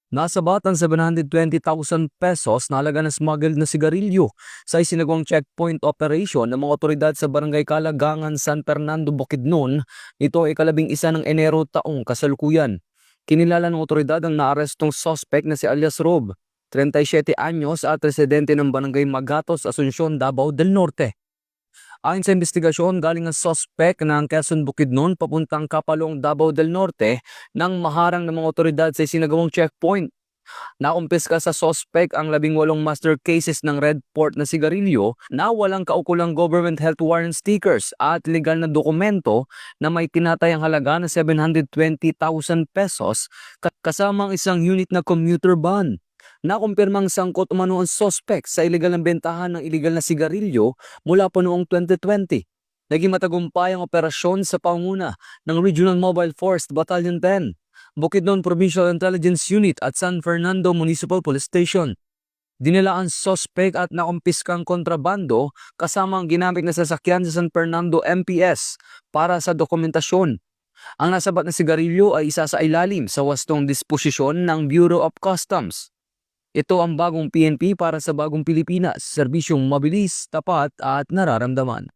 Nasabat ang 720,000 pesos na halaga ng smuggled na sigarilyo sa isinagawang checkpoint operation ng mga otoridad sa Barangay Kalagangan, San Fernando, Bukidnon. Ito ay 11 ng Enero taong kasalukuyan. Kinilala ng otoridad ang naarestong suspect na si alias Rob, 37 anyos at residente ng Barangay Magatos, Asuncion, Davao del Norte. Ayon sa investigasyon, galing ang suspect ng Quezon Bukidnon papuntang Kapalong, Davao del Norte nang maharang ng mga otoridad sa isinagawang checkpoint. Nakumpiska sa suspect ang 18 master cases ng Red Port na sigarilyo na walang kaukulang government health warrant stickers at legal na dokumento na may tinatayang halaga na 720,000 pesos kasama ang isang unit na commuter van. Nakumpirmang sangkot umano ang suspect sa illegal na bentahan ng illegal na sigarilyo mula pa noong 2020. Naging matagumpay ang operasyon sa pangunguna ng Regional Mobile Force Battalion 10, Bukidnon Provincial Intelligence Unit at San Fernando Municipal Police Station. Dinala ang suspect at nakumpiskang kontrabando kasama ang ginamit na sasakyan sa San Fernando MPS para sa dokumentasyon. Ang nasabat na sigarilyo ay isa sa ilalim sa wastong disposisyon ng Bureau of Customs. Ito ang bagong PNP para sa bagong Pilipinas, serbisyong mabilis, tapat at nararamdaman.